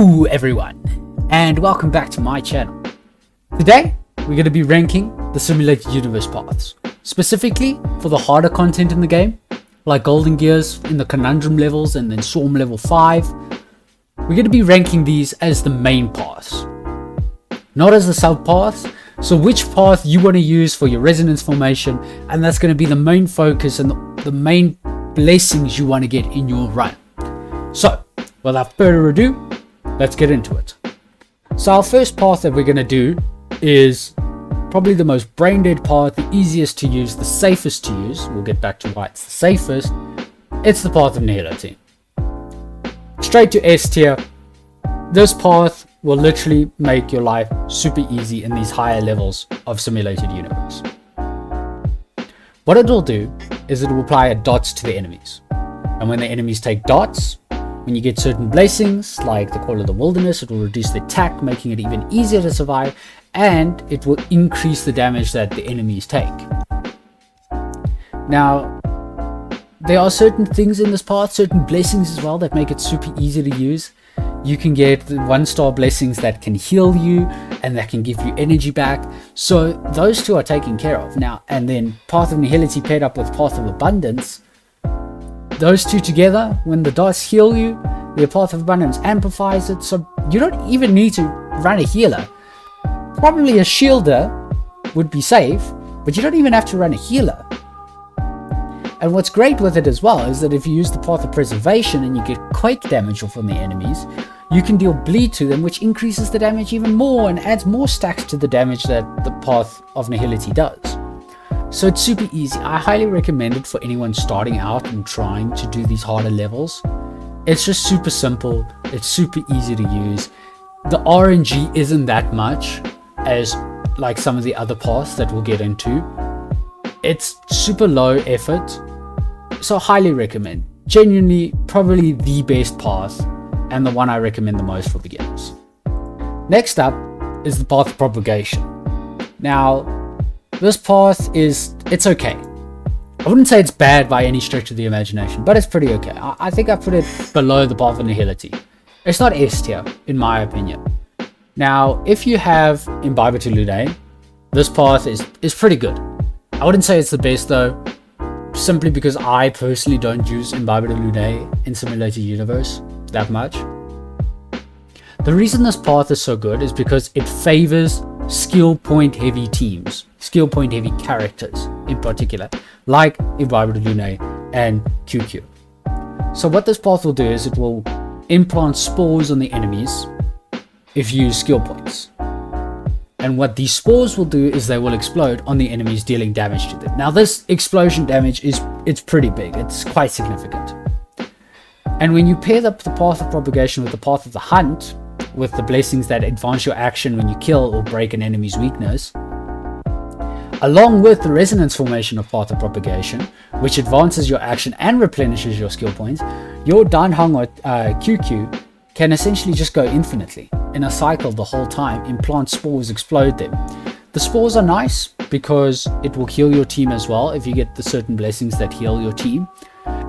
Hello everyone, and welcome back to my channel. Today, we're going to be ranking the simulated universe paths, specifically for the harder content in the game, like Golden Gears in the Conundrum levels and then Swarm level 5. We're going to be ranking these as the main paths, not as the sub paths. So which path you want to use for your resonance formation, and that's going to be the main focus and the main blessings you want to get in your run. So, without further ado, let's get into it. So our first path that we're going to do is probably the most brain dead path, the easiest to use, the safest to use. We'll get back to why it's the safest. It's the path of Nihility. Straight to S tier. This path will literally make your life super easy in these higher levels of simulated universe. What it will do is it will apply dots to the enemies. And when the enemies take dots, when you get certain blessings, like the Call of the Wilderness, it will reduce the attack, making it even easier to survive, and it will increase the damage that the enemies take. Now, there are certain things in this path, certain blessings as well, that make it super easy to use. You can get 1-star blessings that can heal you, and that can give you energy back. So those two are taken care of. Now, and then Path of Nihility paired up with Path of Abundance, those two together, when the dots heal you, the Path of Abundance amplifies it, so you don't even need to run a healer. Probably a shielder would be safe, but you don't even have to run a healer. And what's great with it as well is that if you use the Path of Preservation and you get quake damage from the enemies, you can deal bleed to them, which increases the damage even more and adds more stacks to the damage that the Path of Nihility does. So it's super easy. I highly recommend it for anyone starting out and trying to do these harder levels. It's just super simple. It's super easy to use. The RNG isn't that much as like some of the other paths that we'll get into. It's super low effort. So highly recommend. Genuinely, probably the best path and the one I recommend the most for beginners. Next up is the Path of Propogation. Now, this path it's okay. I wouldn't say it's bad by any stretch of the imagination, but it's pretty okay. I think I put it below the Path of Nihility. It's not S tier, in my opinion. Now, if you have viability, this path is pretty good. I wouldn't say it's the best though, simply because I personally don't use viability in Simulated Universe that much. The reason this path is so good is because it favors skill point heavy teams, skill point heavy characters in particular, like viability and QQ. So what this path will do is it will implant spores on the enemies if you use skill points. And what these spores will do is they will explode on the enemies, dealing damage to them. Now this explosion damage it's pretty big, it's quite significant. And when you pair up the Path of Propagation with the Path of the Hunt, with the blessings that advance your action when you kill or break an enemy's weakness, along with the resonance formation of Path of Propagation, which advances your action and replenishes your skill points, your Danhang or QQ can essentially just go infinitely in a cycle the whole time. Implant spores, explode them. The spores are nice because it will heal your team as well if you get the certain blessings that heal your team.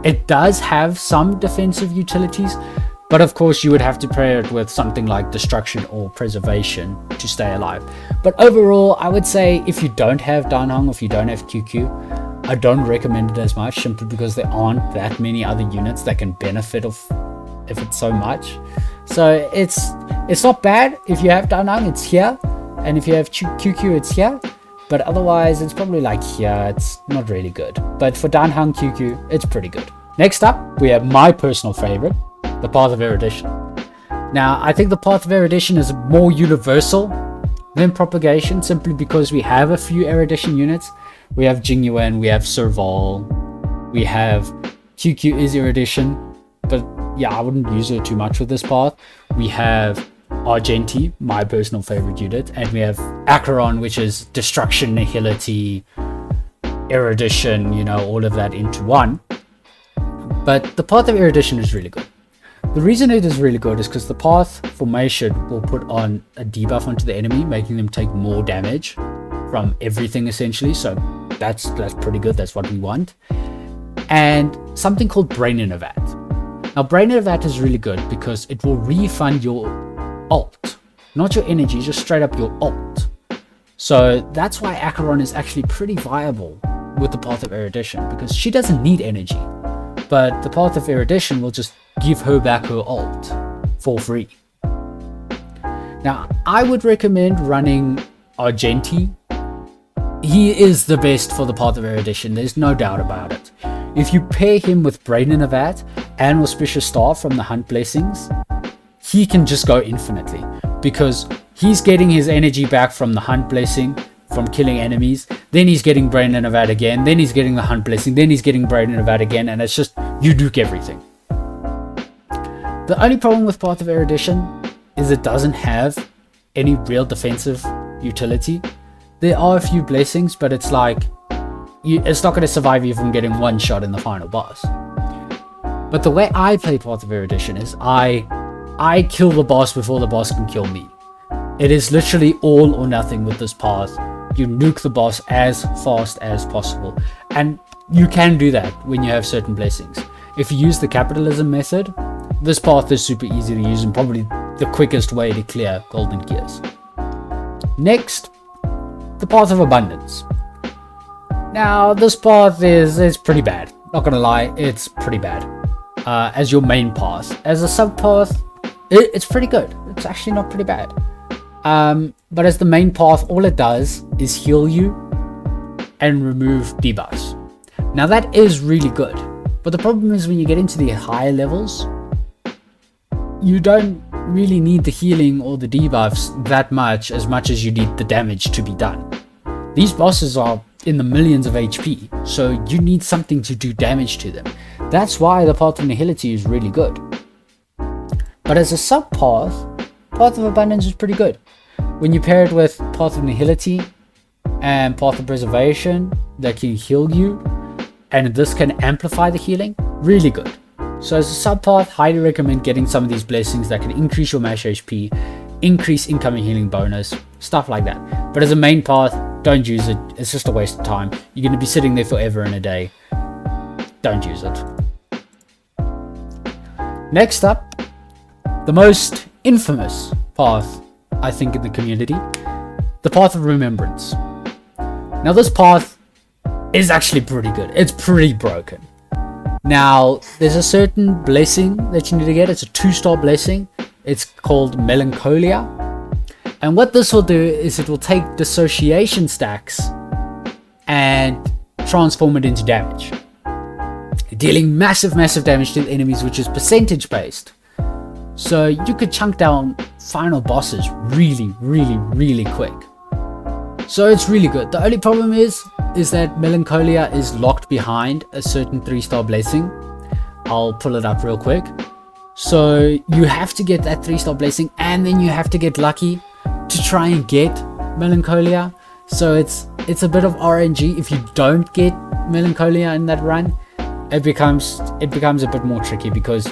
It does have some defensive utilities, but of course you would have to pair it with something like Destruction or Preservation to stay alive. But overall, I would say if you don't have Danhang, if you don't have QQ, I don't recommend it as much, simply because there aren't that many other units that can benefit if it's so much. So it's not bad. If you have Danhang, it's here, and if you have QQ, it's here. But otherwise, it's probably like here. It's not really good. But for Danhang QQ, it's pretty good. Next up, we have my personal favorite, the Path of Erudition. Now, I think the Path of Erudition is more universal than Propagation, simply because we have a few Erudition units. We have Jingyuan, we have Serval, we have QQ is Erudition, but yeah, I wouldn't use it too much with this path. We have Argenti, my personal favorite unit, and we have Acheron, which is Destruction, Nihility, Erudition, all of that into one. But the Path of Erudition is really good. The reason it is really good is because the path formation will put on a debuff onto the enemy, making them take more damage from everything essentially. So that's pretty good. That's what we want. And something called Brain Innervat. Now, Brain of That is really good because it will refund your ult. Not your energy, just straight up your ult. So that's why Acheron is actually pretty viable with the Path of Erudition, because she doesn't need energy. But the Path of Erudition will just give her back her ult for free. Now, I would recommend running Argenti. He is the best for the Path of Erudition, there's no doubt about it. If you pair him with Brain in a Vat and Auspicious Star from the Hunt Blessings, he can just go infinitely, because he's getting his energy back from the Hunt Blessing, from killing enemies, then he's getting Brain in a Vat again, then he's getting the Hunt Blessing, then he's getting Brain in a Vat again, and it's just, you duke everything. The only problem with Path of Erudition is it doesn't have any real defensive utility. There are a few blessings, but it's like, it's not going to survive you from getting one shot in the final boss. But the way I play Path of Erudition is I kill the boss before the boss can kill me. It is literally all or nothing with this path. You nuke the boss as fast as possible. And you can do that when you have certain blessings. If you use the capitalism method, this path is super easy to use and probably the quickest way to clear golden gears. Next, the Path of Abundance. Now, this path is pretty bad. Not gonna lie, it's pretty bad. As your main path. As a sub-path, it's pretty good. It's actually not pretty bad. But as the main path, all it does is heal you and remove debuffs. Now that is really good. But the problem is when you get into the higher levels, you don't really need the healing or the debuffs that much as you need the damage to be done. These bosses are in the millions of HP, so you need something to do damage to them. That's why the Path of Nihility is really good. But as a sub-path, Path of Abundance is pretty good. When you pair it with Path of Nihility and Path of Preservation that can heal you, and this can amplify the healing, really good. So as a sub-path, highly recommend getting some of these blessings that can increase your max HP, increase incoming healing bonus, stuff like that. But as a main path, don't use it. It's just a waste of time. You're going to be sitting there forever and a day. Don't use it. Next up, the most infamous path, I think, in the community, the Path of Remembrance. Now this path is actually pretty good. It's pretty broken. Now, there's a certain blessing that you need to get. It's a 2-star blessing. It's called Melancholia. And what this will do is it will take dissociation stacks and transform it into damage, dealing massive damage to the enemies, which is percentage based. So you could chunk down final bosses really quick. So it's really good. The only problem is that Melancholia is locked behind a certain 3-star blessing. I'll pull it up real quick. So you have to get that 3-star blessing, and then you have to get lucky to try and get Melancholia. So it's a bit of RNG. If you don't get Melancholia in that run, it becomes a bit more tricky because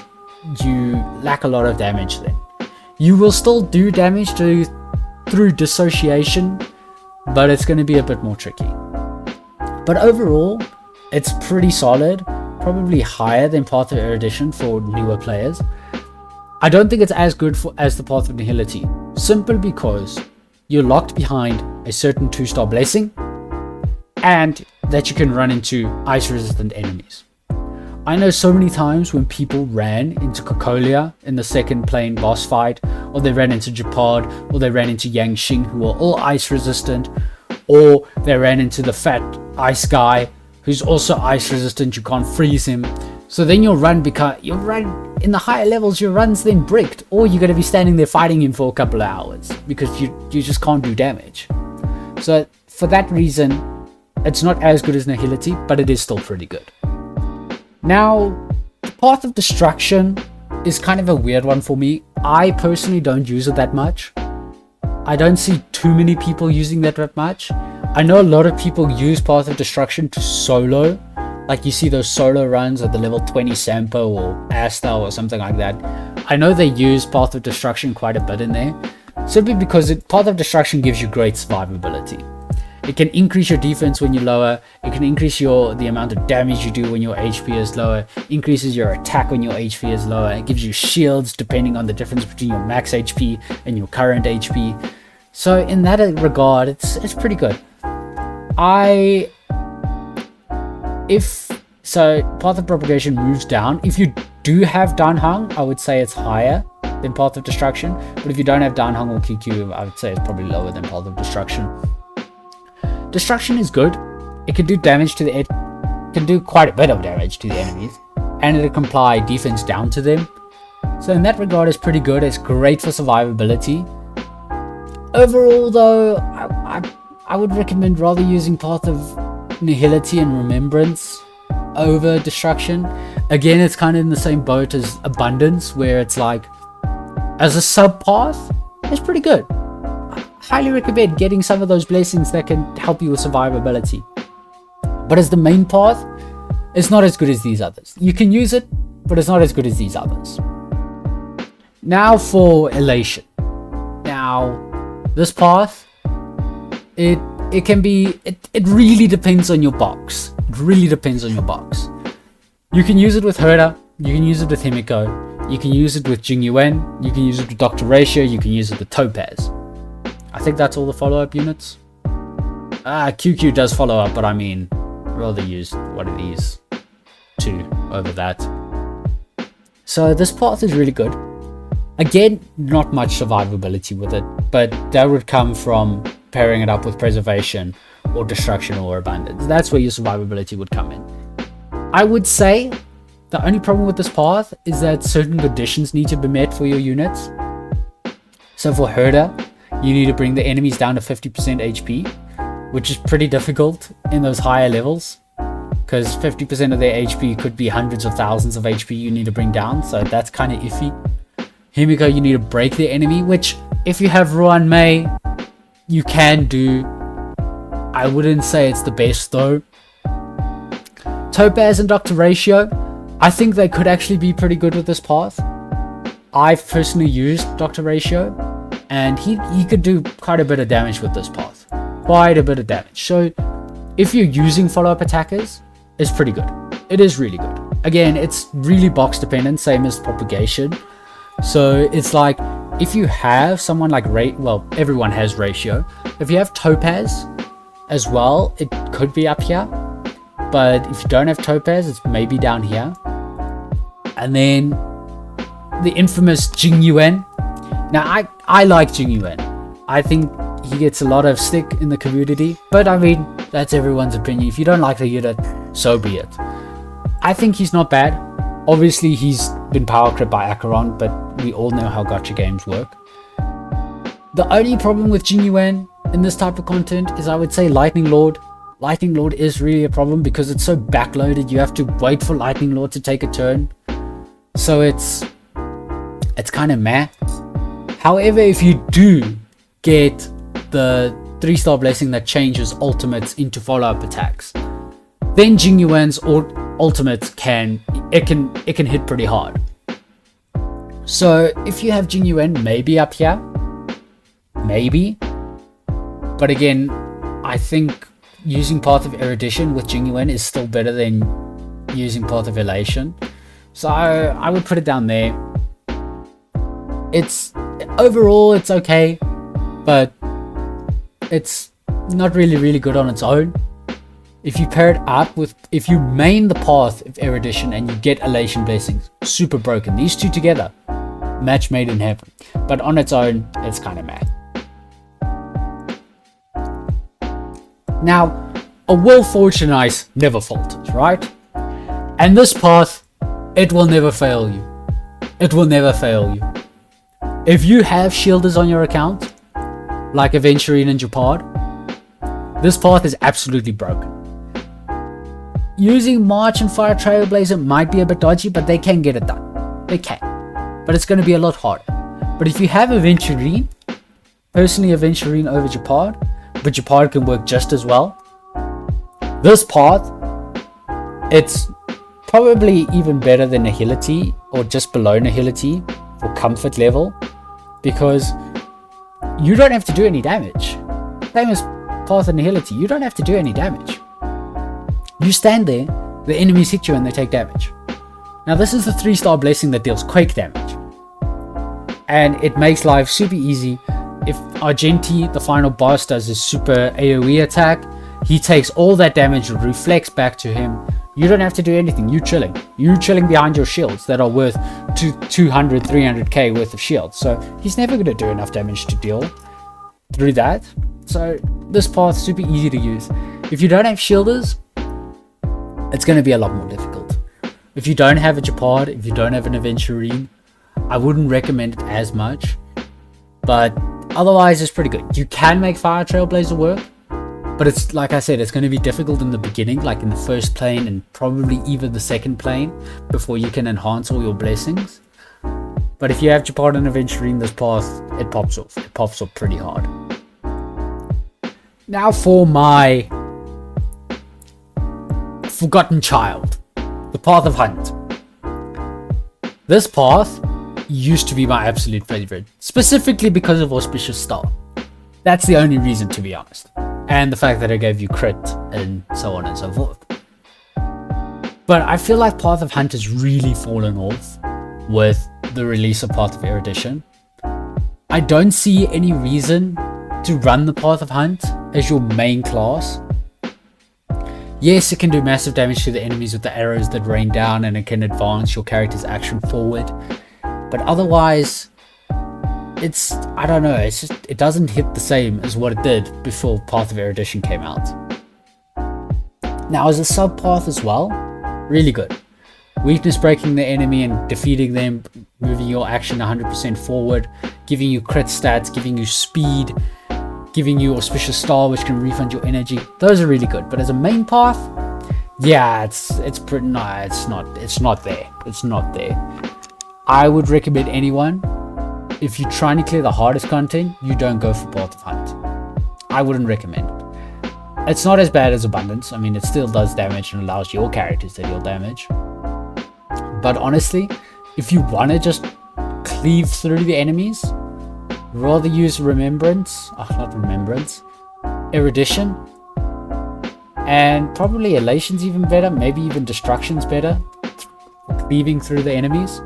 you lack a lot of damage then. You will still do damage through dissociation, but it's going to be a bit more tricky. But overall, it's pretty solid, probably higher than Path of Erudition for newer players. I don't think it's as good as the Path of Nihility, simply because you're locked behind a certain 2-star blessing, and that you can run into ice-resistant enemies. I know so many times when people ran into Cocolia in the second plane boss fight, or they ran into Japad, or they ran into Yangxing, who are all ice-resistant, or they ran into the fat ice guy who's also ice resistant. You can't freeze him. So then your run in the higher levels, your run's then bricked, or you're going to be standing there fighting him for a couple of hours because you just can't do damage. So for that reason, it's not as good as Nihility, but it is still pretty good. Now, the Path of Destruction is kind of a weird one for me. I personally don't use it that much. I don't see too many people using that much. I know a lot of people use Path of Destruction to solo. Like you see those solo runs at the level 20 Sampo or Asta or something like that. I know they use Path of Destruction quite a bit in there. Simply because Path of Destruction gives you great survivability. It can increase your defense when you're lower. It can increase the amount of damage you do when your HP is lower. Increases your attack when your HP is lower. It gives you shields depending on the difference between your max HP and your current HP. So in that regard, it's pretty good. Path of Propagation moves down. If you do have Down Hung, I would say it's higher than Path of Destruction. But if you don't have Down Hung or QQ, I would say it's probably lower than Path of Destruction. Destruction is good. It can do damage to can do quite a bit of damage to the enemies, and it can apply defense down to them. So in that regard, it's pretty good. It's great for survivability. Overall, though, I would recommend rather using Path of Nihility and Remembrance over Destruction. Again, it's kind of in the same boat as Abundance, where it's like, as a sub path, it's pretty good. I highly recommend getting some of those blessings that can help you with survivability. But as the main path, it's not as good as these others. You can use it, but it's not as good as these others. Now for Elation. Now, this path, it really depends on your box. It really depends on your box. You can use it with Herda, you can use it with Himiko, you can use it with Jing Yuan, you can use it with Dr. Ratio, you can use it with Topaz. I think that's all the follow-up units. QQ does follow up, but I mean, rather use one of these two over that. So this path is really good. Again, not much survivability with it, but that would come from pairing it up with Preservation or Destruction or Abundance. That's where your survivability would come in. I would say the only problem with this path is that certain conditions need to be met for your units. So for Herda, you need to bring the enemies down to 50% HP, which is pretty difficult in those higher levels, because 50% of their HP could be hundreds of thousands of HP you need to bring down, so that's kind of iffy. Himiko, you need to break the enemy, which if you have Ruan Mei, you can do. I wouldn't say it's the best though. Topaz and Dr. Ratio, I think they could actually be pretty good with this path. I've personally used Dr. Ratio, and he could do quite a bit of damage with this path. Quite a bit of damage. So if you're using follow-up attackers, it's pretty good. It is really good. Again, it's really box dependent, same as Propagation. So it's like, if you have someone like everyone has Ratio. If you have Topaz as well, it could be up here. But if you don't have Topaz, it's maybe down here. And then the infamous Jing Yuan. Now, I like Jing Yuan. I think he gets a lot of stick in the community. But I mean, that's everyone's opinion. If you don't like the unit, so be it. I think he's not bad. Obviously, he's been power crept by Acheron, but we all know how gacha games work. The only problem with Jing Yuan in this type of content is, I would say, Lightning Lord. Lightning Lord is really a problem because it's so backloaded. You have to wait for Lightning Lord to take a turn. So it's kind of meh. However, if you do get the 3-star blessing that changes ultimates into follow-up attacks, then Jing Yuan's ultimate can hit pretty hard. So if you have Jing Yuan, maybe up here, maybe. But again, I think using Path of Erudition with Jing Yuan is still better than using Path of Elation. So I would put it down there. Overall it's okay, but it's not really good on its own. If you pair it up with, if you main the Path of Erudition and you get Elation blessings, super broken. These two together, match made in heaven. But on its own, it's kind of meh. Now, a will fortune ice never falters, right? And this path, it will never fail you. It will never fail you. If you have shielders on your account, like Aventurine and Japard, this path is absolutely broken. Using March and Fire Trailblazer might be a bit dodgy, but they can get it done. They can. But it's going to be a lot harder. But if you have Aventurine, personally Aventurine over Japard, but Japard can work just as well. This path, it's probably even better than Nihility, or just below Nihility for comfort level, because you don't have to do any damage. Same as Path of Nihility, you don't have to do any damage. You stand there, the enemies hit you and they take damage. Now this is the 3-star blessing that deals quake damage. And it makes life super easy. If Argenti, the final boss, does his super AoE attack, he takes all that damage and reflects back to him. You don't have to do anything, you chilling. You chilling behind your shields that are worth 200, 300k worth of shields. So he's never going to do enough damage to deal through that. So this path is super easy to use. If you don't have shielders, it's going to be a lot more difficult. If you don't have a Japard, if you don't have an Aventurine, I wouldn't recommend it as much. But otherwise, it's pretty good. You can make Fire Trailblazer work. But it's, like I said, it's going to be difficult in the beginning, like in the first plane and probably even the second plane, before you can enhance all your blessings. But if you have Japard and Aventurine, this path, it pops off. It pops off pretty hard. Now for my forgotten child, the Path of Hunt. This path used to be my absolute favorite, specifically because of Auspicious Star. That's the only reason, to be honest. And the fact that it gave you crit and so on and so forth. But I feel like Path of Hunt has really fallen off with the release of Path of Erudition. I don't see any reason to run the Path of Hunt as your main class. Yes, it can do massive damage to the enemies with the arrows that rain down, and it can advance your character's action forward. But otherwise, it's, I don't know, it's just, it doesn't hit the same as what it did before Path of Erudition came out. Now, as a sub-path as well, really good. Weakness breaking the enemy and defeating them, moving your action 100% forward, giving you crit stats, giving you speed, giving you Auspicious Star, which can refund your energy. Those are really good. But as a main path, yeah, it's pretty, no, it's not there. It's not there. I would recommend anyone, if you're trying to clear the hardest content, you don't go for Path of Hunt. I wouldn't recommend it. It's not as bad as Abundance. I mean, it still does damage and allows your characters to deal damage. But honestly, if you want to just cleave through the enemies, rather use Remembrance, not Remembrance, Erudition, and probably Elation's even better, maybe even Destruction's better, cleaving through the enemies.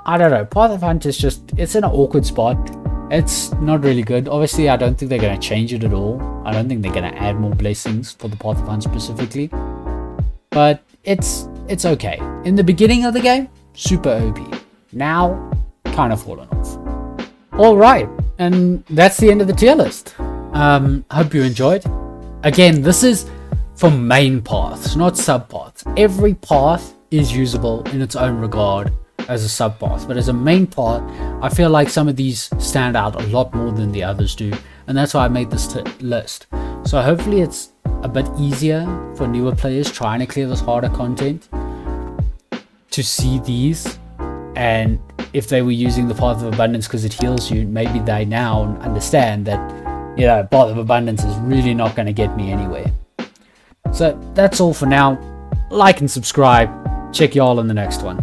I don't know, Path of Hunt is just, it's in an awkward spot. It's not really good. Obviously, I don't think they're going to change it at all. I don't think they're going to add more blessings for the Path of Hunt specifically. But it's okay. In the beginning of the game, super OP. Now, kind of fallen off. Alright, and that's the end of the tier list. Hope you enjoyed. Again, this is for main paths, not sub paths. Every path is usable in its own regard as a sub path, but as a main path, I feel like some of these stand out a lot more than the others do, and that's why I made this list. So hopefully it's a bit easier for newer players trying to clear this harder content to see these, and if they were using the Path of Abundance because it heals you, maybe they now understand that, you know, Path of Abundance is really not going to get me anywhere. So that's all for now. Like and subscribe. Check y'all in the next one.